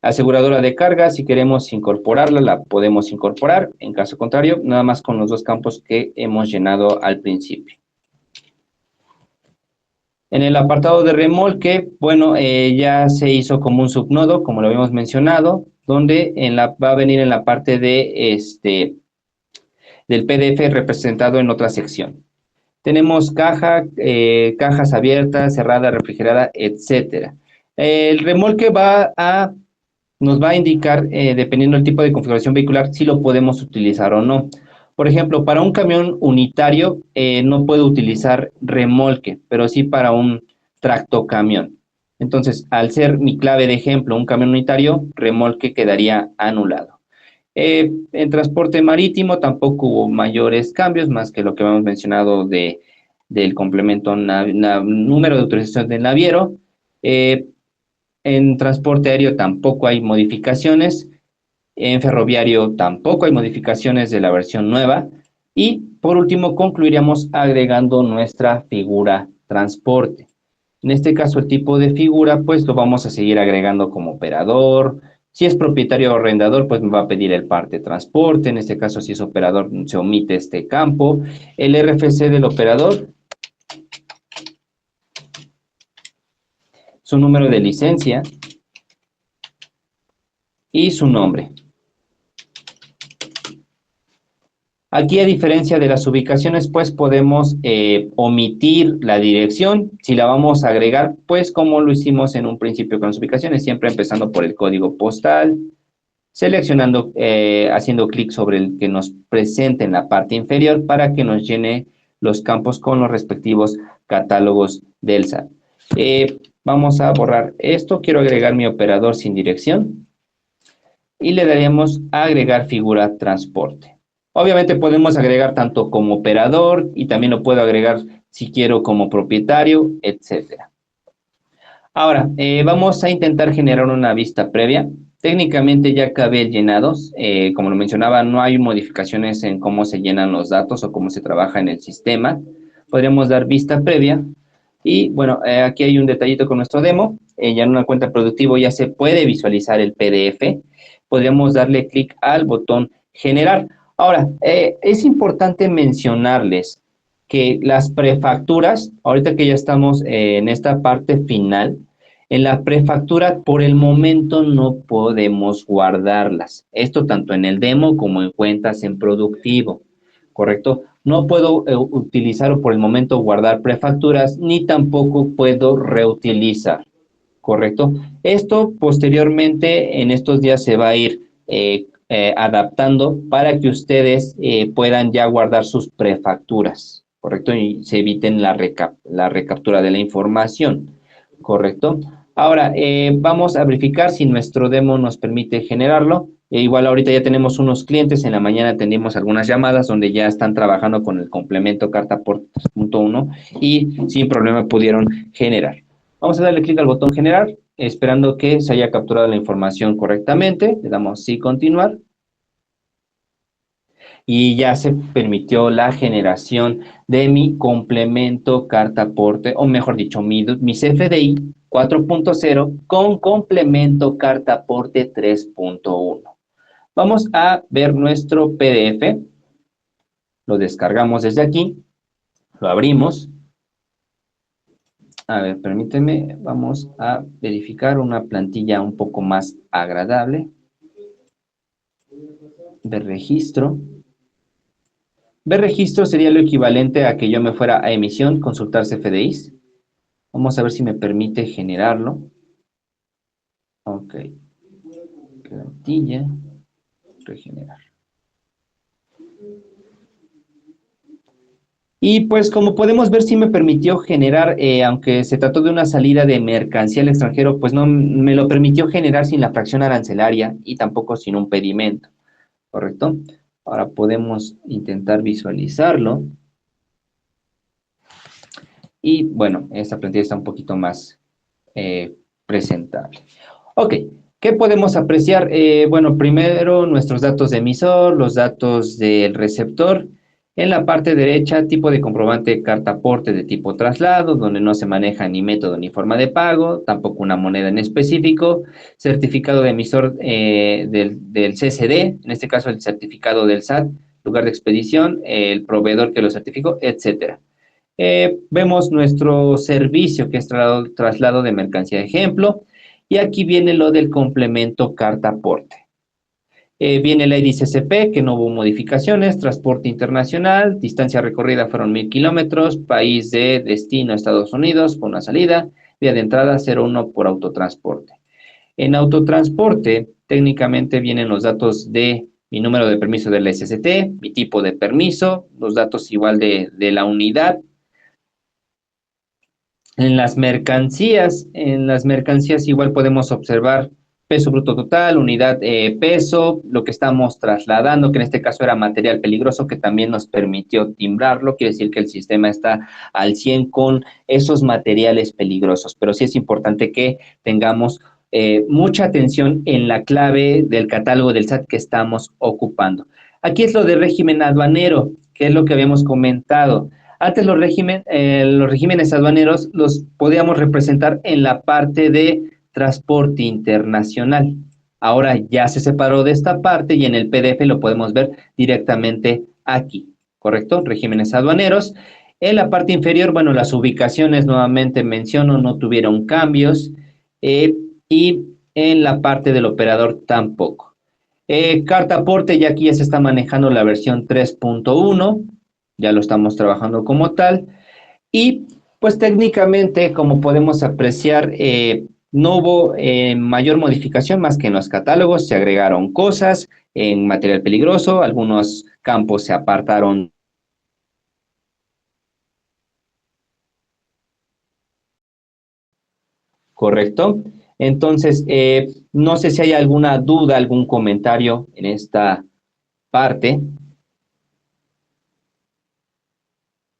Aseguradora de carga, si queremos incorporarla, la podemos incorporar. En caso contrario, nada más con los 2 campos que hemos llenado al principio. En el apartado de remolque, bueno, ya se hizo como un subnodo, como lo habíamos mencionado, donde va a venir en la parte de del PDF representado en otra sección. Tenemos cajas abiertas, cerrada, refrigerada, etcétera. El remolque nos va a indicar, dependiendo del tipo de configuración vehicular, si lo podemos utilizar o no. Por ejemplo, para un camión unitario no puedo utilizar remolque, pero sí para un tractocamión. Entonces, al ser mi clave de ejemplo un camión unitario, remolque quedaría anulado. En transporte marítimo tampoco hubo mayores cambios, más que lo que hemos mencionado del complemento número de autorización del naviero. En transporte aéreo tampoco hay modificaciones. En ferroviario tampoco hay modificaciones de la versión nueva. Y por último concluiríamos agregando nuestra figura transporte. En este caso el tipo de figura pues lo vamos a seguir agregando como operador. Si es propietario o arrendador pues me va a pedir el parte transporte. En este caso si es operador se omite este campo. El RFC del operador, su número de licencia y su nombre. Aquí, a diferencia de las ubicaciones, pues podemos omitir la dirección. Si la vamos a agregar, pues como lo hicimos en un principio con las ubicaciones, siempre empezando por el código postal, seleccionando, haciendo clic sobre el que nos presente en la parte inferior para que nos llene los campos con los respectivos catálogos del SAT. Vamos a borrar esto. Quiero agregar mi operador sin dirección y le daríamos a agregar figura transporte. Obviamente podemos agregar tanto como operador y también lo puedo agregar si quiero como propietario, etcétera. Ahora, vamos a intentar generar una vista previa. Técnicamente ya acabé llenados. Como lo mencionaba, no hay modificaciones en cómo se llenan los datos o cómo se trabaja en el sistema. Podríamos dar vista previa. Y bueno, aquí hay un detallito con nuestro demo. Ya en una cuenta productivo ya se puede visualizar el PDF. Podríamos darle clic al botón generar. Ahora, es importante mencionarles que las prefacturas, ahorita que ya estamos en esta parte final, en la prefactura por el momento no podemos guardarlas. Esto tanto en el demo como en cuentas en productivo, ¿correcto? No puedo utilizar o por el momento guardar prefacturas, ni tampoco puedo reutilizar. ¿correcto? Esto posteriormente en estos días se va a ir adaptando para que ustedes puedan ya guardar sus prefacturas, ¿correcto? Y se eviten la recaptura de la información, ¿correcto? Ahora, vamos a verificar si nuestro demo nos permite generarlo. Igual ahorita ya tenemos unos clientes, en la mañana atendimos algunas llamadas donde ya están trabajando con el complemento Cartaport 3.1 y sin problema pudieron generar. Vamos a darle clic al botón generar, esperando que se haya capturado la información correctamente. Le damos sí, continuar. Y ya se permitió la generación de mi complemento carta aporte, o mejor dicho, mi CFDI 4.0 con complemento carta aporte 3.1. Vamos a ver nuestro PDF. Lo descargamos desde aquí. Lo abrimos. A ver, permíteme, vamos a verificar una plantilla un poco más agradable. Ver registro. Ver registro sería lo equivalente a que yo me fuera a emisión, consultar CFDIs. Vamos a ver si me permite generarlo. Ok. Plantilla. Regenerar. Y pues como podemos ver, sí me permitió generar, aunque se trató de una salida de mercancía al extranjero, pues no me lo permitió generar sin la fracción arancelaria y tampoco sin un pedimento, ¿correcto? Ahora podemos intentar visualizarlo. Y bueno, esta plantilla está un poquito más presentable. Ok, ¿qué podemos apreciar? Bueno, primero nuestros datos de emisor, los datos del receptor. En la parte derecha, tipo de comprobante carta aporte de tipo traslado, donde no se maneja ni método ni forma de pago, tampoco una moneda en específico, certificado de emisor del CCD, en este caso el certificado del SAT, lugar de expedición, el proveedor que lo certificó, etcétera. Vemos nuestro servicio que es traslado de mercancía de ejemplo, y aquí viene lo del complemento carta aporte. Viene la IDCCP, que no hubo modificaciones, transporte internacional, distancia recorrida fueron 1000 kilómetros, país de destino Estados Unidos, por una salida, vía de entrada 01 por autotransporte. En autotransporte, técnicamente vienen los datos de mi número de permiso de la SST, mi tipo de permiso, los datos igual de la unidad. En las mercancías igual podemos observar peso bruto total, unidad peso, lo que estamos trasladando, que en este caso era material peligroso, que también nos permitió timbrarlo, quiere decir que el sistema está al 100 con esos materiales peligrosos, pero sí es importante que tengamos mucha atención en la clave del catálogo del SAT que estamos ocupando. Aquí es lo de régimen aduanero, que es lo que habíamos comentado. Antes los regímenes aduaneros los podíamos representar en la parte de transporte internacional. Ahora ya se separó de esta parte y en el PDF lo podemos ver directamente aquí, ¿correcto? Regímenes aduaneros. En la parte inferior, bueno, las ubicaciones nuevamente menciono, no tuvieron cambios. Y en la parte del operador tampoco. Carta aporte, ya aquí ya se está manejando la versión 3.1. Ya lo estamos trabajando como tal, y pues técnicamente, como podemos apreciar, no hubo mayor modificación más que en los catálogos, se agregaron cosas en material peligroso, algunos campos se apartaron. ¿Correcto? Entonces, no sé si hay alguna duda, algún comentario en esta parte.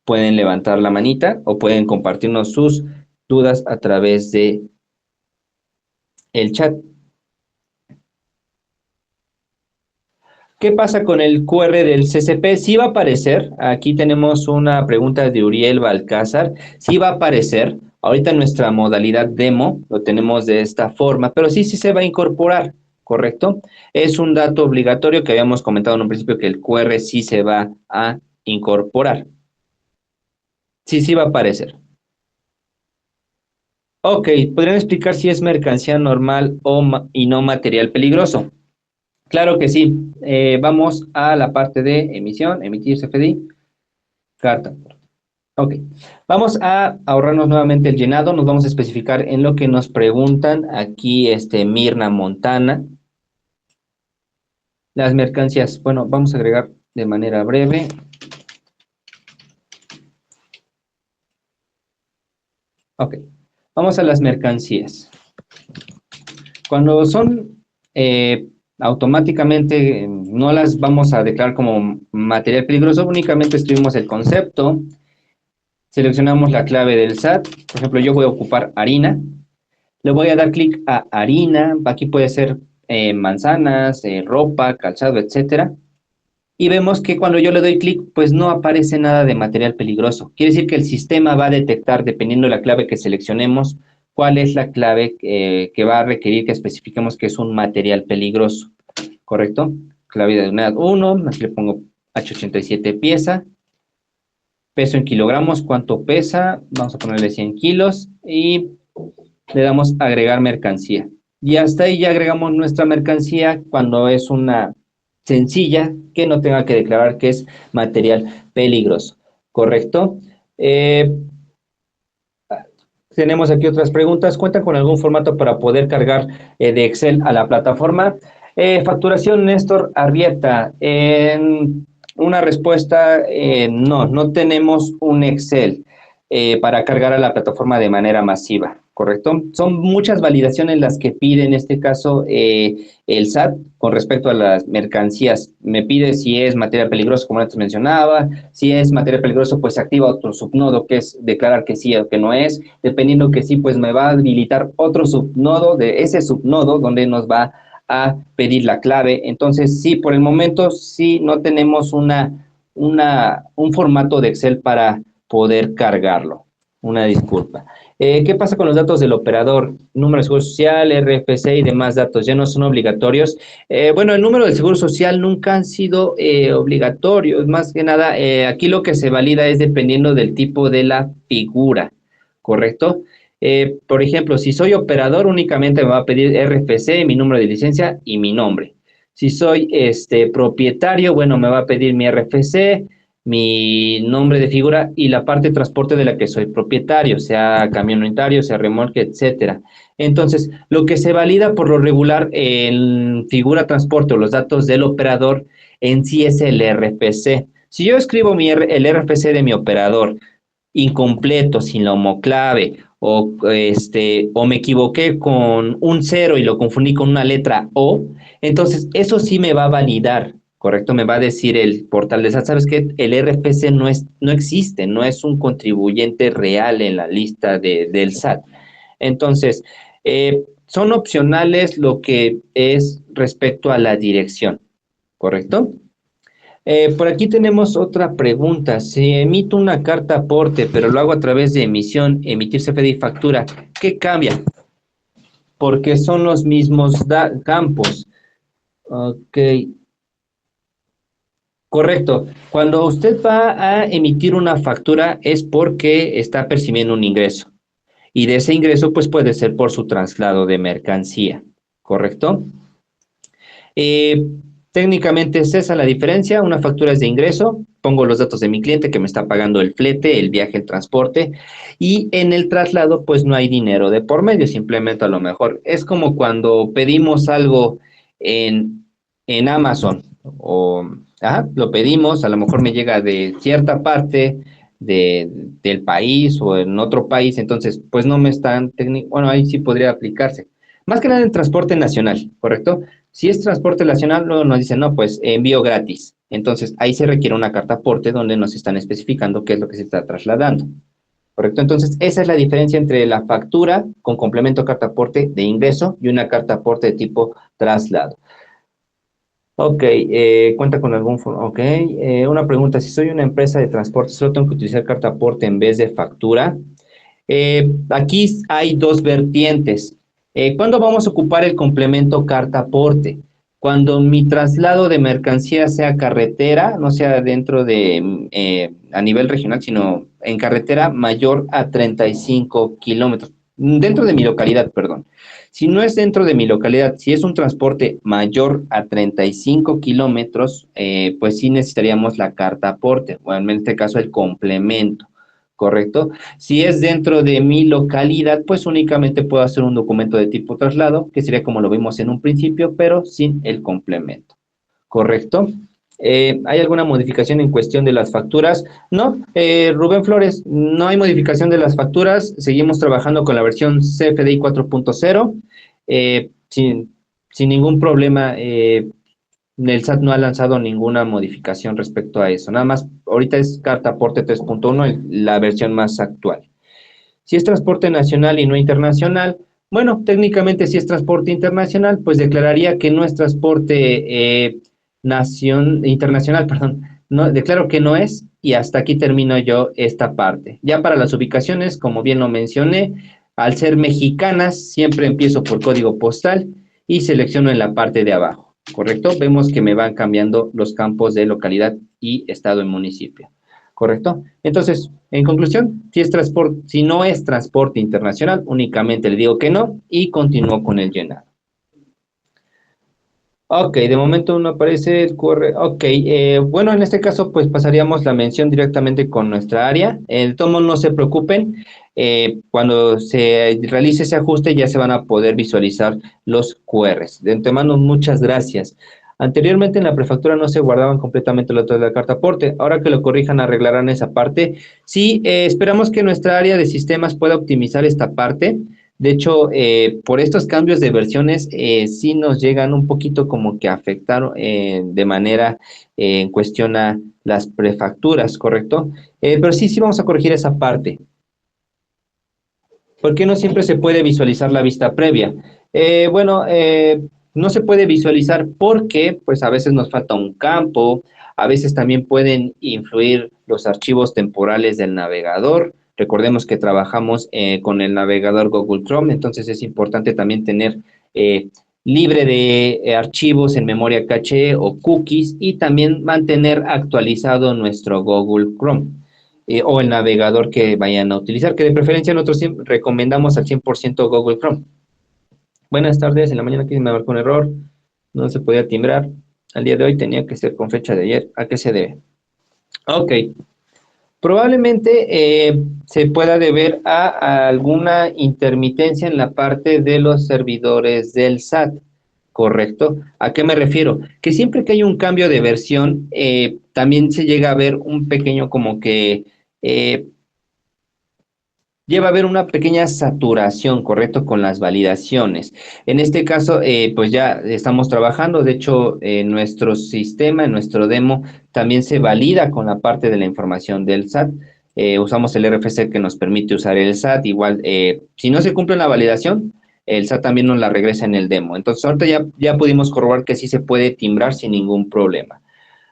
Pueden levantar la manita o pueden compartirnos sus dudas a través de el chat. ¿Qué pasa con el QR del CCP? Sí va a aparecer. Aquí tenemos una pregunta de Uriel Balcázar. Sí va a aparecer. Ahorita en nuestra modalidad demo lo tenemos de esta forma, pero sí se va a incorporar, ¿correcto? Es un dato obligatorio que habíamos comentado en un principio que el QR sí se va a incorporar. Sí va a aparecer. Ok, ¿podrían explicar si es mercancía normal y no material peligroso? Claro que sí. Vamos a la parte de emisión, emitir CFDI, carta. Ok, vamos a ahorrarnos nuevamente el llenado, nos vamos a especificar en lo que nos preguntan aquí, Mirna Montana. Las mercancías, bueno, vamos a agregar de manera breve. Ok, vamos a las mercancías. Cuando son automáticamente, no las vamos a declarar como material peligroso, únicamente escribimos el concepto, seleccionamos la clave del SAT, por ejemplo, yo voy a ocupar harina, le voy a dar clic a harina, aquí puede ser manzanas, ropa, calzado, etcétera, y vemos que cuando yo le doy clic, pues no aparece nada de material peligroso. Quiere decir que el sistema va a detectar, dependiendo de la clave que seleccionemos, cuál es la clave que va a requerir que especifiquemos que es un material peligroso, ¿correcto? Clave de unidad 1, aquí le pongo H87 pieza, peso en kilogramos, ¿cuánto pesa? Vamos a ponerle 100 kilos y le damos agregar mercancía. Y hasta ahí ya agregamos nuestra mercancía cuando es una sencilla que no tenga que declarar que es material peligroso, ¿correcto? Tenemos aquí otras preguntas. ¿Cuentan con algún formato para poder cargar de Excel a la plataforma? Facturación Néstor Arrieta. En una respuesta, no, no tenemos un Excel para cargar a la plataforma de manera masiva, ¿correcto? Son muchas validaciones las que pide en este caso el SAT con respecto a las mercancías. Me pide si es material peligroso, como antes mencionaba. Si es material peligroso, pues se activa otro subnodo que es declarar que sí o que no es. Dependiendo que sí, pues me va a habilitar otro subnodo de ese subnodo donde nos va a pedir la clave. Entonces, sí, por el momento sí no tenemos un formato de Excel para poder cargarlo. Una disculpa. ¿Qué pasa con los datos del operador? Número de seguro social, RFC y demás datos, ¿ya no son obligatorios? Bueno, el número del seguro social nunca han sido obligatorios. Más que nada, aquí lo que se valida es dependiendo del tipo de la figura, ¿correcto? Por ejemplo, si soy operador, únicamente me va a pedir RFC, mi número de licencia y mi nombre. Si soy propietario, bueno, me va a pedir mi RFC, mi nombre de figura y la parte de transporte de la que soy propietario, sea camión unitario, sea remolque, etcétera. Entonces, lo que se valida por lo regular en figura transporte o los datos del operador en sí es el RFC. Si yo escribo el RFC de mi operador incompleto, sin la homoclave, o me equivoqué con un cero y lo confundí con una letra O, entonces eso sí me va a validar, ¿correcto? Me va a decir el portal de SAT, ¿sabes qué? El RFC no existe, no es un contribuyente real en la lista del SAT. Entonces, son opcionales lo que es respecto a la dirección, ¿correcto? Por aquí tenemos otra pregunta. Si emito una carta aporte, pero lo hago a través de emisión, emitir CFDI y factura, ¿qué cambia? Porque son los mismos campos. Ok, correcto. Cuando usted va a emitir una factura es porque está percibiendo un ingreso. Y de ese ingreso, pues puede ser por su traslado de mercancía. ¿Correcto? Eh, Técnicamente es esa la diferencia. Una factura es de ingreso, pongo los datos de mi cliente que me está pagando el flete, el viaje, el transporte, y en el traslado pues no hay dinero de por medio, simplemente a lo mejor. Es como cuando pedimos algo en Amazon o lo pedimos, a lo mejor me llega de cierta parte del país o en otro país, entonces pues no me están, bueno, ahí sí podría aplicarse. Más que nada en transporte nacional, ¿correcto? Si es transporte nacional, luego nos dicen, no, pues envío gratis. Entonces, ahí se requiere una carta aporte donde nos están especificando qué es lo que se está trasladando. ¿Correcto? Entonces, esa es la diferencia entre la factura con complemento carta aporte de ingreso y una carta aporte de tipo traslado. Ok, cuenta con algún... Ok, una pregunta, si soy una empresa de transporte, ¿solo tengo que utilizar carta aporte en vez de factura? Aquí hay dos vertientes. ¿Cuándo vamos a ocupar el complemento carta aporte? Cuando mi traslado de mercancía sea carretera, no sea dentro de, a nivel regional, sino en carretera mayor a 35 kilómetros, dentro de mi localidad, perdón. Si no es dentro de mi localidad, si es un transporte mayor a 35 kilómetros, pues sí necesitaríamos la carta aporte, o en este caso el complemento. ¿correcto? Si es dentro de mi localidad, pues únicamente puedo hacer un documento de tipo traslado, que sería como lo vimos en un principio, pero sin el complemento, ¿correcto? ¿Hay alguna modificación en cuestión de las facturas? No, Rubén Flores, no hay modificación de las facturas, seguimos trabajando con la versión CFDI 4.0, sin ningún problema. El SAT no ha lanzado ninguna modificación respecto a eso. Nada más, ahorita es carta aporte 3.1, la versión más actual. Si es transporte nacional y no internacional, bueno, técnicamente si es transporte internacional, pues declararía que no es transporte internacional, perdón. No, declaro que no es y hasta aquí termino yo esta parte. Ya para las ubicaciones, como bien lo mencioné, al ser mexicanas, siempre empiezo por código postal y selecciono en la parte de abajo, ¿correcto? Vemos que me van cambiando los campos de localidad y estado en municipio, ¿correcto? Entonces, en conclusión, si no es transporte internacional, únicamente le digo que no y continúo con el llenado. Ok, de momento no aparece el QR. Ok, bueno, en este caso pues pasaríamos la mención directamente con nuestra área. El tomo, no se preocupen, cuando se realice ese ajuste ya se van a poder visualizar los QRs. De antemano, muchas gracias. Anteriormente en la prefectura no se guardaban completamente los datos de la carta aporte. Ahora que lo corrijan, arreglarán esa parte. Sí, esperamos que nuestra área de sistemas pueda optimizar esta parte. De hecho, por estos cambios de versiones, sí nos llegan un poquito como que a afectar de manera en cuestión a las prefacturas, ¿correcto? Pero sí vamos a corregir esa parte. ¿Por qué no siempre se puede visualizar la vista previa? Bueno, no se puede visualizar porque pues a veces nos falta un campo, a veces también pueden influir los archivos temporales del navegador. Recordemos que trabajamos con el navegador Google Chrome, entonces es importante también tener libre de archivos en memoria caché o cookies y también mantener actualizado nuestro Google Chrome. O el navegador que vayan a utilizar, que de preferencia nosotros recomendamos al 100% Google Chrome. Buenas tardes, en la mañana me marcó un error, no se podía timbrar, al día de hoy tenía que ser con fecha de ayer, ¿a qué se debe? Ok, probablemente se pueda deber a alguna intermitencia en la parte de los servidores del SAT, ¿correcto? ¿A qué me refiero? Que siempre que hay un cambio de versión, también se llega a ver un pequeño como que lleva a haber una pequeña saturación, ¿correcto? Con las validaciones. En este caso, pues ya estamos trabajando, de hecho, nuestro sistema, en nuestro demo, también se valida con la parte de la información del SAT. Usamos el RFC que nos permite usar el SAT. Igual, si no se cumple la validación, el SAT también nos la regresa en el demo. Entonces, ahorita ya pudimos corroborar que sí se puede timbrar sin ningún problema.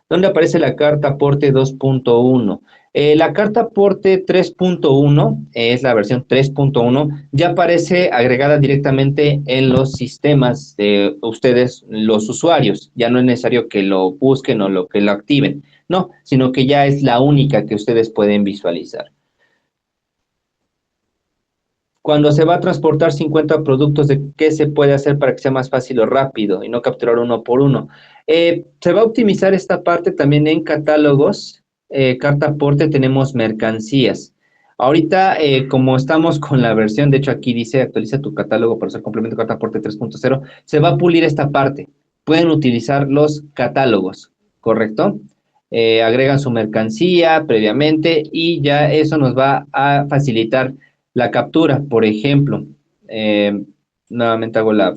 ¿Dónde aparece la carta aporte 2.1? La carta aporte 3.1 es la versión 3.1, ya aparece agregada directamente en los sistemas de ustedes, los usuarios. Ya no es necesario que lo busquen o que lo activen, no, sino que ya es la única que ustedes pueden visualizar. Cuando se va a transportar 50 productos, ¿de qué se puede hacer para que sea más fácil o rápido y no capturar uno por uno? Se va a optimizar esta parte también en catálogos. Carta aporte tenemos mercancías. Ahorita, como estamos con la versión, de hecho aquí dice actualiza tu catálogo para usar complemento carta aporte 3.0, se va a pulir esta parte. Pueden utilizar los catálogos, ¿correcto? Agregan su mercancía previamente y ya eso nos va a facilitar la captura. Por ejemplo, nuevamente hago la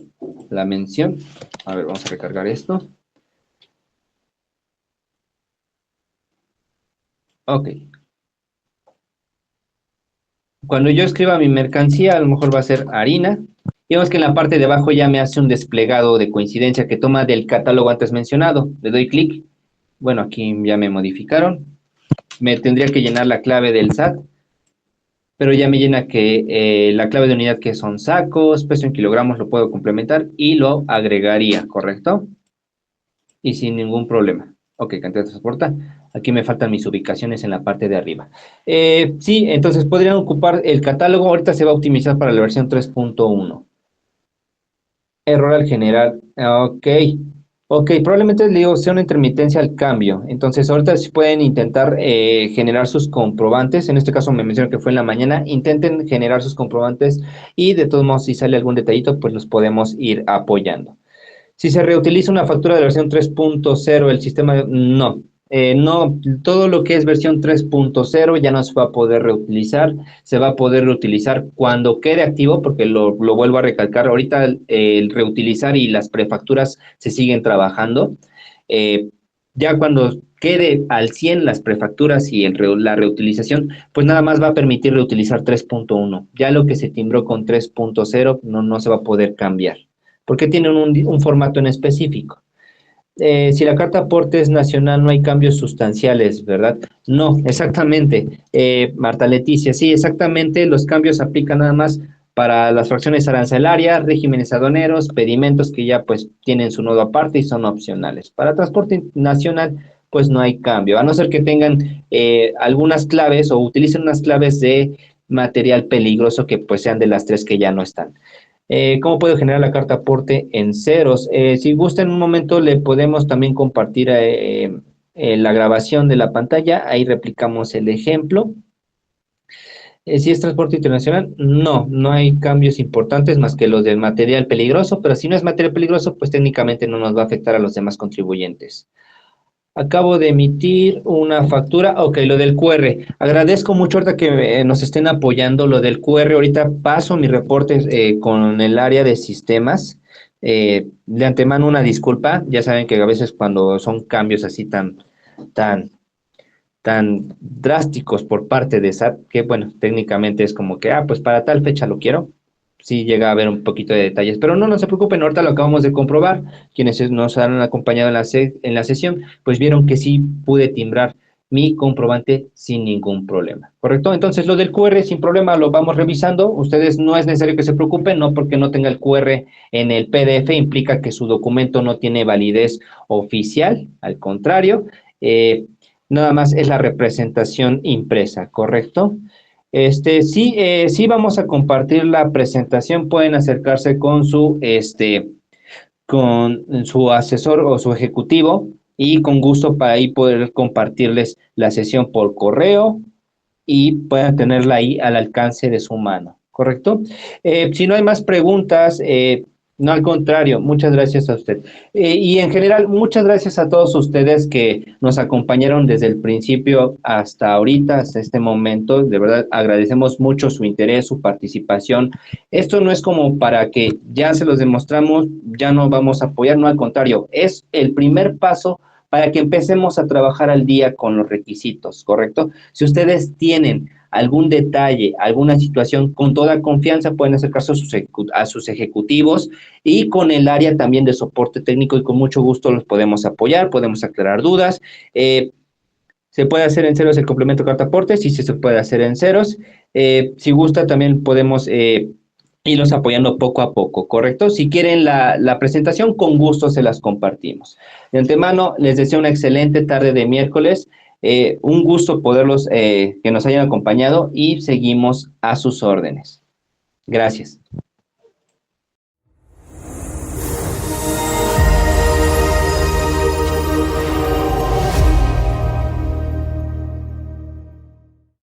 mención. A ver, vamos a recargar esto. Ok. Cuando yo escriba mi mercancía, a lo mejor va a ser harina. Y vemos que en la parte de abajo ya me hace un desplegado de coincidencia que toma del catálogo antes mencionado. Le doy clic. Bueno, aquí ya me modificaron. Me tendría que llenar la clave del SAT, pero ya me llena que la clave de unidad que son sacos, peso en kilogramos lo puedo complementar y lo agregaría, ¿correcto? Y sin ningún problema. Ok, cantidad de transporta. Aquí me faltan mis ubicaciones en la parte de arriba. Sí, entonces podrían ocupar el catálogo. Ahorita se va a optimizar para la versión 3.1. Error al general. Ok. Ok, probablemente le digo, sea una intermitencia al cambio. Entonces, ahorita sí pueden intentar generar sus comprobantes. En este caso me mencionan que fue en la mañana. Intenten generar sus comprobantes y de todos modos, si sale algún detallito, pues los podemos ir apoyando. Si se reutiliza una factura de la versión 3.0, el sistema, no. No, todo lo que es versión 3.0 ya no se va a poder reutilizar, se va a poder reutilizar cuando quede activo, porque lo vuelvo a recalcar, ahorita el reutilizar y las prefacturas se siguen trabajando. Eh, ya cuando quede al 100 las prefacturas y la reutilización, pues nada más va a permitir reutilizar 3.1. Ya lo que se timbró con 3.0 no se va a poder cambiar porque tienen un formato en específico. Si la carta aporte es nacional, no hay cambios sustanciales, ¿verdad? No, exactamente. Marta Leticia, sí, exactamente. Los cambios se aplican nada más para las fracciones arancelarias, regímenes aduaneros, pedimentos que ya pues tienen su nodo aparte y son opcionales. Para transporte nacional, pues no hay cambio, a no ser que tengan algunas claves o utilicen unas claves de material peligroso que pues sean de las tres que ya no están. ¿Cómo puedo generar la carta aporte en ceros? Si gusta en un momento le podemos también compartir la grabación de la pantalla, ahí replicamos el ejemplo. Si es transporte internacional, no hay cambios importantes más que los del material peligroso, pero si no es material peligroso, pues técnicamente no nos va a afectar a los demás contribuyentes. Acabo de emitir una factura. Ok, lo del QR. Agradezco mucho ahorita que nos estén apoyando. Lo del QR, ahorita paso mi reporte con el área de sistemas. De antemano una disculpa. Ya saben que a veces cuando son cambios así tan, tan drásticos por parte de SAT, que bueno, técnicamente es como que, pues para tal fecha lo quiero. Sí llega a haber un poquito de detalles, pero no se preocupen, ahorita lo acabamos de comprobar. Quienes nos han acompañado en la sesión, pues vieron que sí pude timbrar mi comprobante sin ningún problema, ¿correcto? Entonces lo del QR sin problema lo vamos revisando. Ustedes no es necesario que se preocupen, no porque no tenga el QR en el PDF implica que su documento no tiene validez oficial, al contrario, nada más es la representación impresa, ¿correcto? Sí vamos a compartir la presentación, pueden acercarse con su asesor o su ejecutivo y con gusto para ahí poder compartirles la sesión por correo y puedan tenerla ahí al alcance de su mano, ¿correcto? Si no hay más preguntas, no, al contrario, muchas gracias a usted. Y en general, muchas gracias a todos ustedes que nos acompañaron desde el principio hasta ahorita, hasta este momento. De verdad, agradecemos mucho su interés, su participación. Esto no es como para que ya se los demostramos, ya no vamos a apoyar, no, al contrario, es el primer paso para que empecemos a trabajar al día con los requisitos, ¿correcto? Si ustedes tienen algún detalle, alguna situación, con toda confianza pueden acercarse a sus ejecutivos y con el área también de soporte técnico y con mucho gusto los podemos apoyar, podemos aclarar dudas. Se puede hacer en ceros el complemento carta aporte, sí se puede hacer en ceros. Si gusta también podemos irlos apoyando poco a poco, ¿correcto? Si quieren la presentación, con gusto se las compartimos. De antemano, les deseo una excelente tarde de miércoles. Un gusto poderlos, que nos hayan acompañado y seguimos a sus órdenes. Gracias.